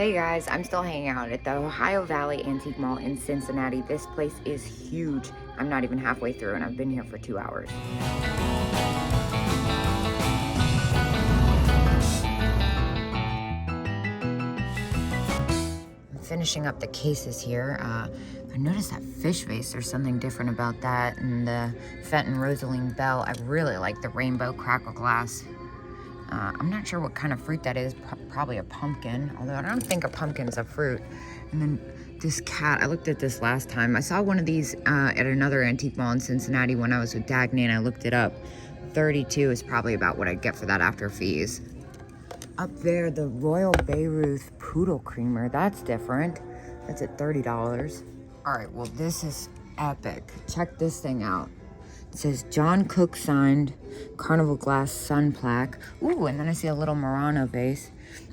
Hey guys, I'm still hanging out at the Ohio Valley Antique Mall in Cincinnati. This place is huge. I'm not even halfway through and I've been here for 2 hours. I'm finishing up the cases here. I noticed that fish vase, there's something different about that, and the Fenton Rosaline bell. I really like the rainbow crackle glass. I'm not sure what kind of fruit that is, probably a pumpkin, although I don't think a pumpkin's a fruit. And then this cat, I looked at this last time. I saw one of these at another antique mall in Cincinnati when I was with Dagny, and I looked it up. 32 is probably about what I'd get for that after fees. Up there, the Royal Bayreuth Poodle Creamer, that's different. That's at $30. All right, well, this is epic. Check this thing out. It says John Cook signed Carnival Glass Sun Plaque. Ooh, and then I see a little Murano vase.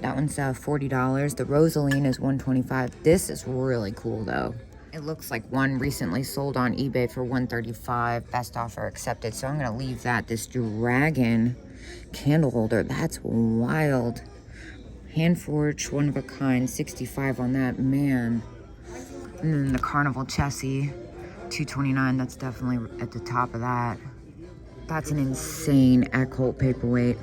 That one's $40. The Rosaline is $125. This is really cool though. It looks like one recently sold on eBay for $135. Best offer accepted. So I'm gonna leave that. This dragon candle holder, that's wild. Hand forged, one of a kind, 65 on that, man. And then the Carnival Chessie. $229, that's definitely at the top of that. That's an insane Eclectic paperweight.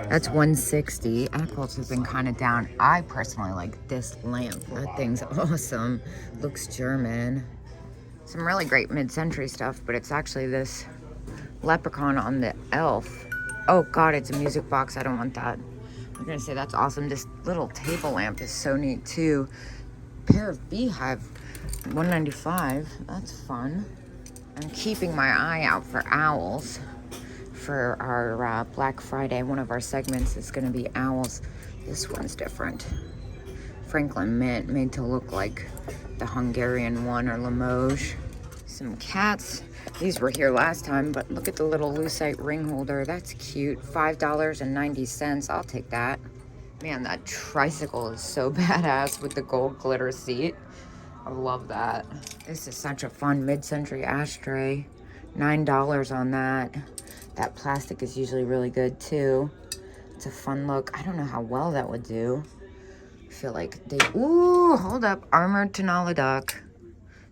That's $160. Eclectic has been kind of down. I personally like this lamp. That thing's awesome. Looks German. Some really great mid-century stuff, but it's actually this leprechaun on the elf. Oh God, it's a music box. I don't want that. I'm gonna say that's awesome. This little table lamp is so neat too. Pair of beehive. $195, that's fun. I'm keeping my eye out for owls for our Black Friday. One of our segments is going to be owls. This one's different. Franklin Mint, made to look like the Hungarian one, or Limoges. Some cats. These were here last time, but look at the little lucite ring holder. That's cute. $5.90. I'll take that. Man, that tricycle is so badass with the gold glitter seat. I love that. This is such a fun mid-century ashtray. $9 on that. That plastic is usually really good too. It's a fun look. I don't know how well that would do. I feel like they, ooh, hold up. Armored Tenala duck.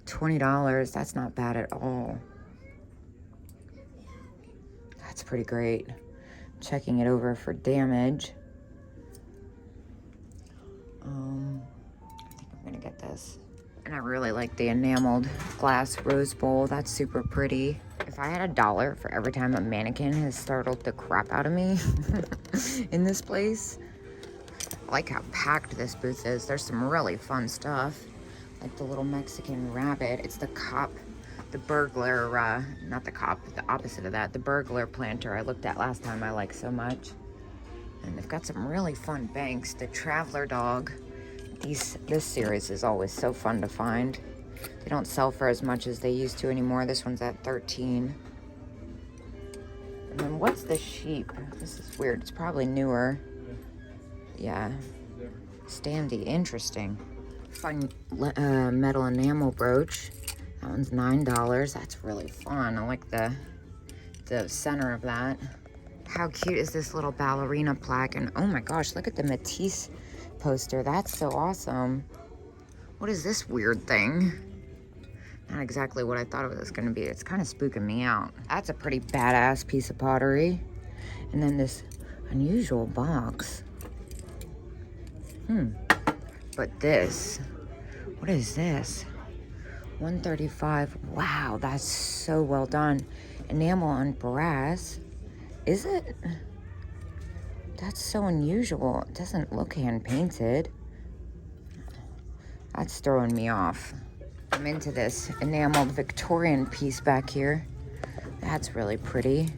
$20. That's not bad at all. That's pretty great. Checking it over for damage. I think I'm gonna get this. And I really like the enameled glass rose bowl. That's super pretty. If I had $1 for every time a mannequin has startled the crap out of me in this place. I like how packed this booth is. There's some really fun stuff. Like the little Mexican rabbit. It's the cop, the burglar, not the cop, the opposite of that. The burglar planter I looked at last time I like so much. And they've got some really fun banks. The traveler dog. This series is always so fun to find. They don't sell for as much as they used to anymore. This one's at $13. And then what's the sheep? This is weird. It's probably newer. Yeah. Standy. Interesting. Fun metal enamel brooch. That one's $9. That's really fun. I like the center of that. How cute is this little ballerina plaque? And oh my gosh, look at the Matisse poster. That's so awesome. What is this weird thing? Not exactly what I thought it was going to be. It's kind of spooking me out. That's a pretty badass piece of pottery. And then this unusual box. But this, what is this? $135. Wow, that's so well done. Enamel on brass. Is it? That's so unusual. It doesn't look hand painted. That's throwing me off. I'm into this enameled Victorian piece back here. That's really pretty.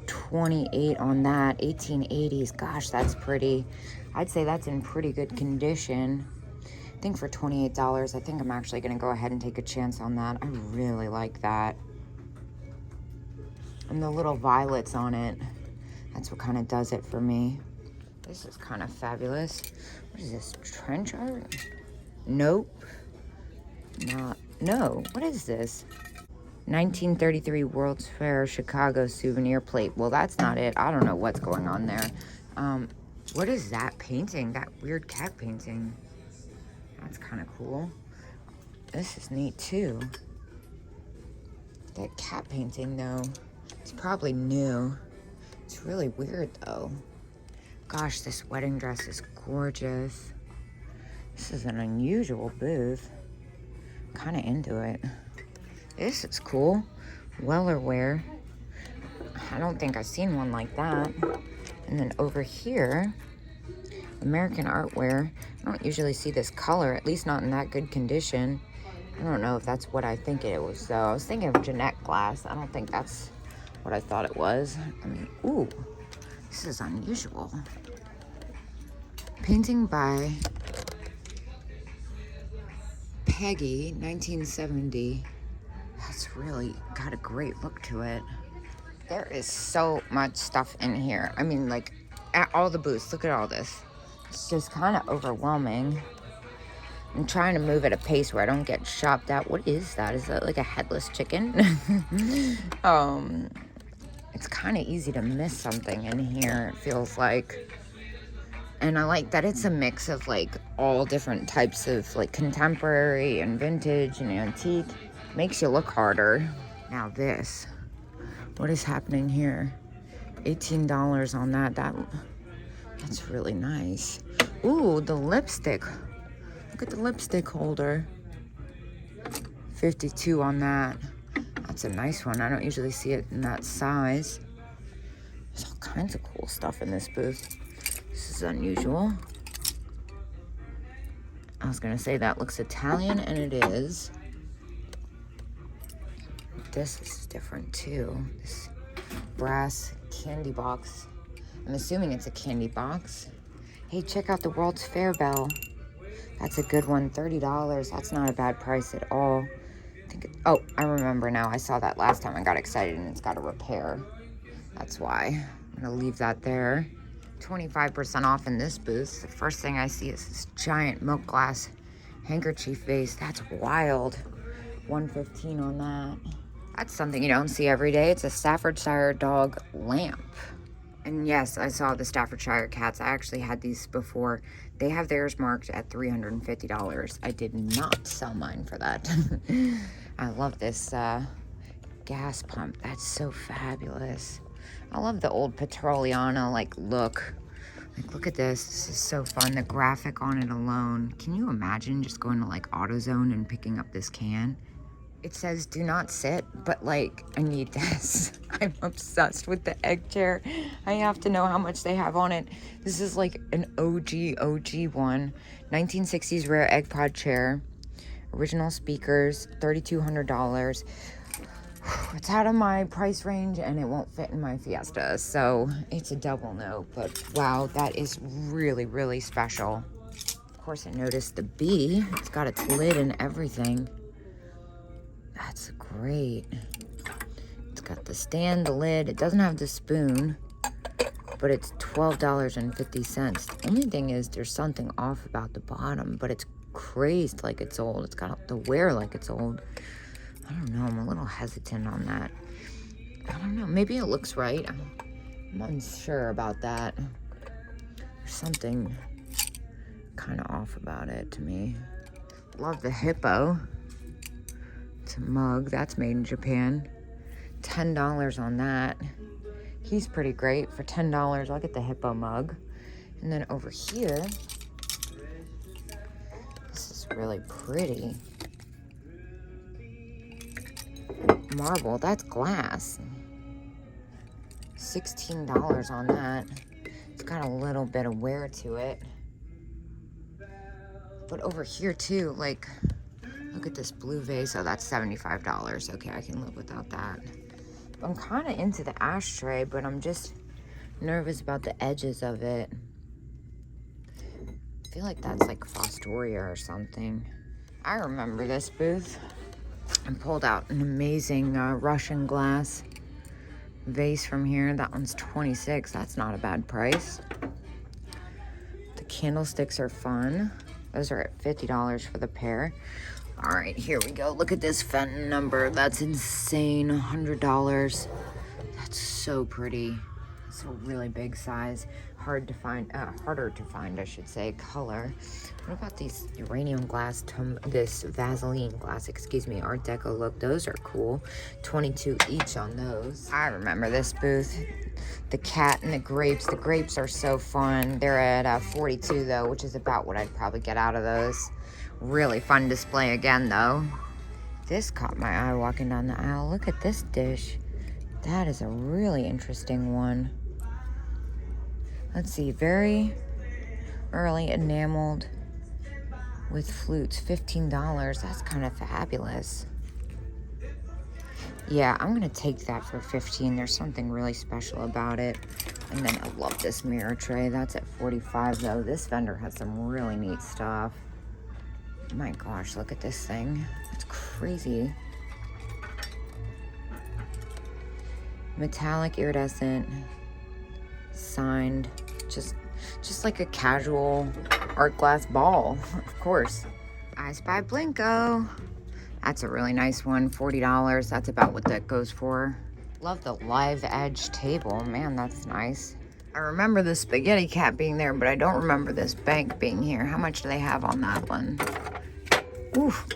$28 on that. 1880s. Gosh, that's pretty. I'd say that's in pretty good condition. I think for $28, I think I'm actually going to go ahead and take a chance on that. I really like that. And the little violets on it. That's what kind of does it for me. This is kind of fabulous. What is this? Trench art? Nope. No. What is this? 1933 World's Fair Chicago souvenir plate. Well, that's not it. I don't know what's going on there. What is that painting? That weird cat painting. That's kind of cool. This is neat too. That cat painting though, it's probably new. It's really weird though. Gosh, this wedding dress is gorgeous. This is an unusual booth. Kind of into it. This is cool. Wellerware. I don't think I've seen one like that. And then over here, American Artware. I don't usually see this color, at least not in that good condition. I don't know if that's what I think it was though. I was thinking of Jeanette glass. I don't think that's what I thought it was. I mean, ooh, this is unusual. Painting by Peggy, 1970. That's really got a great look to it. There is so much stuff in here. I mean, like, at all the booths, look at all this. It's just kind of overwhelming. I'm trying to move at a pace where I don't get shopped at. What is that? Is that like a headless chicken? It's kind of easy to miss something in here, it feels like. And I like that it's a mix of like all different types of like contemporary and vintage and antique. Makes you look harder. Now this, what is happening here? $18 on that. That's really nice. Ooh, the lipstick. Look at the lipstick holder. $52 on that. That's a nice one. I don't usually see it in that size. There's all kinds of cool stuff in this booth. This is unusual. I was gonna say that looks Italian, and it is. This is different too. This brass candy box. I'm assuming it's a candy box. Hey, check out the World's Fair bell. That's a good one, $30. That's not a bad price at all. Oh, I remember now. I saw that last time. I got excited, and it's got a repair. That's why. I'm gonna leave that there. 25% off in this booth. The first thing I see is this giant milk glass handkerchief vase. That's wild. $115 on that. That's something you don't see every day. It's a Staffordshire dog lamp. And yes, I saw the Staffordshire cats. I actually had these before. They have theirs marked at $350. I did not sell mine for that. I love this gas pump. That's so fabulous. I love the old Petroliana like look. Like, look at this. This is so fun. The graphic on it alone. Can you imagine just going to like AutoZone and picking up this can? It says do not sit, but like, I need this. I'm obsessed with the egg chair. I have to know how much they have on it. This is like an OG one. 1960s rare egg pod chair. Original speakers, $3,200. It's out of my price range and it won't fit in my Fiesta, so it's a double no, but wow, that is really, really special. Of course, I noticed the bee. It's got its lid and everything. That's great. It's got the stand, the lid. It doesn't have the spoon, but it's $12.50. The only thing is there's something off about the bottom, but it's crazed like it's old. It's got the wear like it's old. I don't know. I'm a little hesitant on that. I don't know. Maybe it looks right. I'm unsure about that. There's something kind of off about it to me. Love the hippo. It's a mug. That's made in Japan. $10 on that. He's pretty great. For $10, I'll get the hippo mug. And then over here, this is really pretty. Marble, that's glass. $16 on that. It's got a little bit of wear to it. But over here too, like, look at this blue vase. Oh, that's $75. Okay, I can live without that. I'm kind of into the ashtray, but I'm just nervous about the edges of it. I feel like that's like Fostoria or something. I remember this booth. I pulled out an amazing Russian glass vase from here. That one's $26. That's not a bad price. The candlesticks are fun. Those are at $50 for the pair. All right, here we go. Look at this Fenton number. That's insane. $100. That's so pretty. It's a really big size, harder to find, I should say, color. What about these uranium glass, this Vaseline glass, excuse me, Art Deco look? Those are cool. 22 each on those. I remember this booth. The cat and the grapes. The grapes are so fun. They're at 42 though, which is about what I'd probably get out of those. Really fun display again though. This caught my eye walking down the aisle. Look at this dish. That is a really interesting one. Let's see, very early enameled with flutes, $15. That's kind of fabulous. Yeah, I'm gonna take that for 15. There's something really special about it. And then I love this mirror tray. That's at 45 though. This vendor has some really neat stuff. My gosh, look at this thing. It's crazy. Metallic iridescent, signed, just like a casual art glass ball, of course. I Spy Blinko. That's a really nice one, $40. That's about what that goes for. Love the live edge table. Man, that's nice. I remember the spaghetti cat being there, but I don't remember this bank being here. How much do they have on that one? Oof,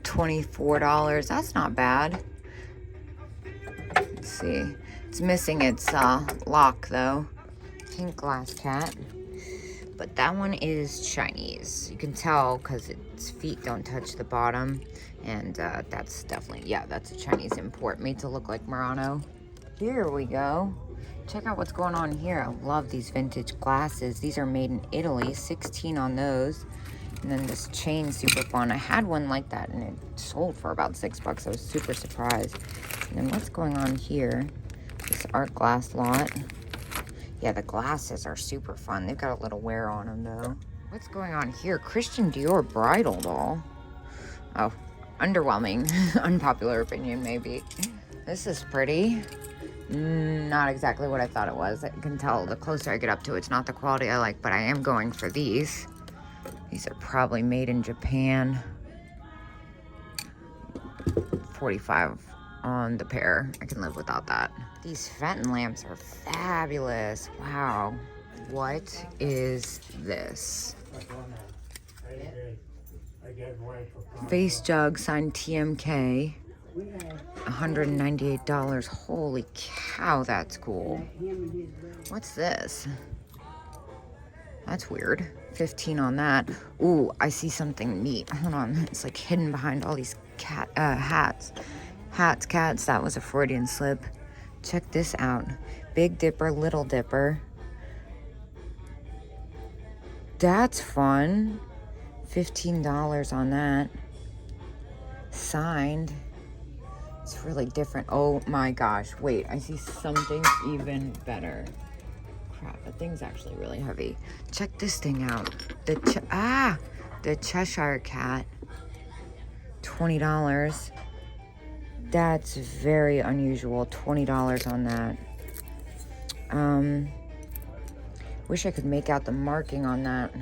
$24. That's not bad. Let's see. It's missing its lock, though. Pink glass cat. But that one is Chinese. You can tell because its feet don't touch the bottom. And that's definitely, yeah, that's a Chinese import made to look like Murano. Here we go. Check out what's going on here. I love these vintage glasses. These are made in Italy, 16 on those. And then this chain, super fun. I had one like that and it sold for about $6. I was super surprised. And then what's going on here? This art glass lot. Yeah, the glasses are super fun. They've got a little wear on them though. What's going on here? Christian Dior bridal doll. Oh, underwhelming. Unpopular opinion, maybe. This is pretty. Not exactly what I thought it was. I can tell the closer I get up to it, it's not the quality I like, but I am going for these. These are probably made in Japan. 45 on the pair. I can live without that. These Fenton lamps are fabulous. Wow. What is this? Face jug signed TMK. $198. Holy cow, that's cool. What's this? That's weird. 15 on that. Ooh, I see something neat. Hold on. It's like hidden behind all these hats. Cats. That was a Freudian slip. Check this out. Big Dipper, Little Dipper. That's fun. $15 on that. Signed. It's really different. Oh my gosh. Wait, I see something even better. Crap, that thing's actually really heavy. Check this thing out. The Cheshire Cat. $20. That's very unusual. $20 on that. Wish I could make out the marking on that.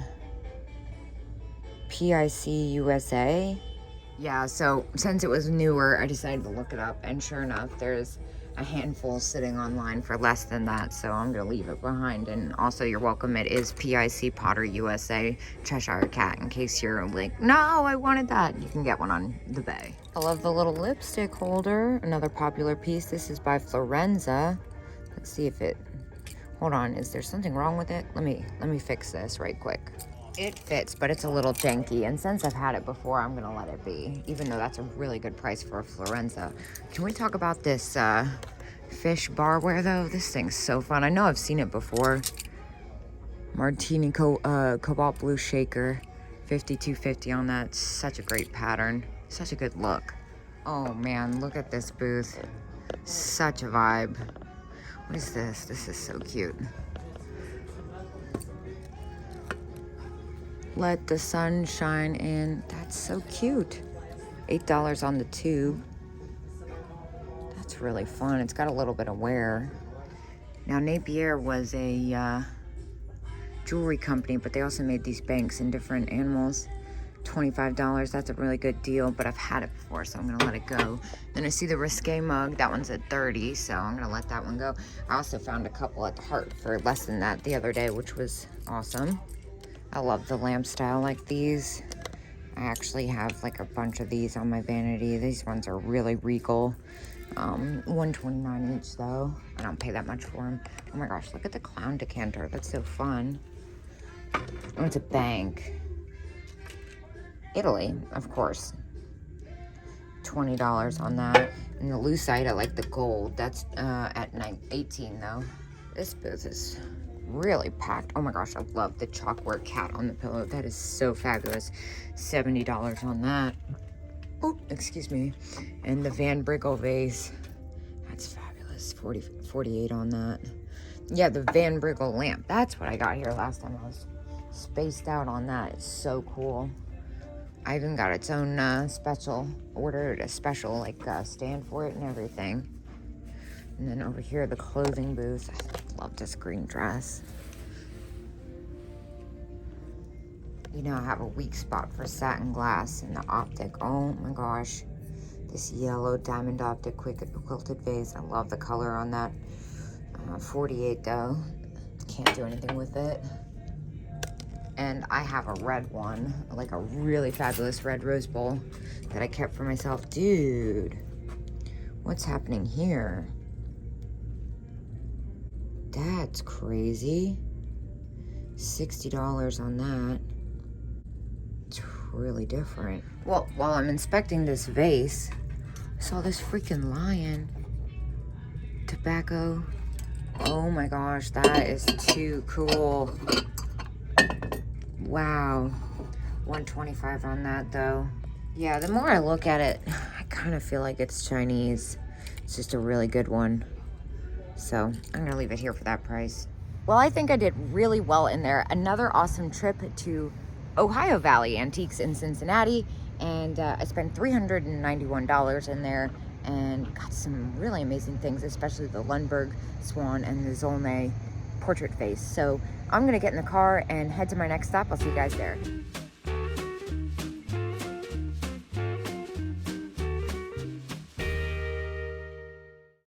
PIC USA. Yeah, so since it was newer, I decided to look it up, and sure enough, there's a handful sitting online for less than that, so I'm gonna leave it behind. And also, you're welcome. It is PIC Pottery USA Cheshire Cat, in case you're like, no, I wanted that. You can get one on the bay. I love the little lipstick holder. Another popular piece. This is by Florenza. Let's see if it, hold on, is there something wrong with it? Let me fix this right quick. It fits, but it's a little janky, and since I've had it before, I'm gonna let it be, even though that's a really good price for a Florenza. Can we talk about this fish barware though? This thing's so fun. I know I've seen it before. Martini Cobalt Blue Shaker, $52.50 on that. Such a great pattern, such a good look. Oh man, look at this booth. Such a vibe. What is this? This is so cute. Let the sun shine in. That's so cute. $8 on the tube. That's really fun. It's got a little bit of wear. Now, Napier was a jewelry company, but they also made these banks in different animals. $25. That's a really good deal, but I've had it before, so I'm gonna let it go. Then I see the Risque mug. That one's at 30, so I'm gonna let that one go. I also found a couple at the Heart for less than that the other day, which was awesome. I love the lamp style like these. I actually have like a bunch of these on my vanity. These ones are really regal. $129 each though. I don't pay that much for them. Oh my gosh, look at the clown decanter. That's so fun. Oh, it's a bank. Italy, of course. $20 on that. And the lucite, I like the gold. That's at 18 though. This booth is really packed. Oh my gosh, I love the chalkwork cat on the pillow. That is so fabulous. $70 on that. Oh, excuse me. And the Van Briggle vase. That's fabulous. 48 on that. Yeah, the Van Briggle lamp. That's what I got here last time. I was spaced out on that. It's so cool. I even got its own special, ordered a special like stand for it and everything. And then over here, the clothing booth. I love this green dress. You know, I have a weak spot for satin glass and the optic. Oh my gosh. This yellow diamond optic quilted vase. I love the color on that. 48 though. Can't do anything with it. And I have a red one, like a really fabulous red rose bowl that I kept for myself. Dude, what's happening here? That's crazy. $60 on that. It's really different. Well, while I'm inspecting this vase, I saw this freaking lion. Tobacco. Oh my gosh, that is too cool. Wow. $125 on that though. Yeah, the more I look at it, I kind of feel like it's Chinese. It's just a really good one. So I'm gonna leave it here for that price. Well, I think I did really well in there. Another awesome trip to Ohio Valley Antiques in Cincinnati. And I spent $391 in there and got some really amazing things, especially the Lundberg Swan and the Zolnay portrait vase. So I'm gonna get in the car and head to my next stop. I'll see you guys there.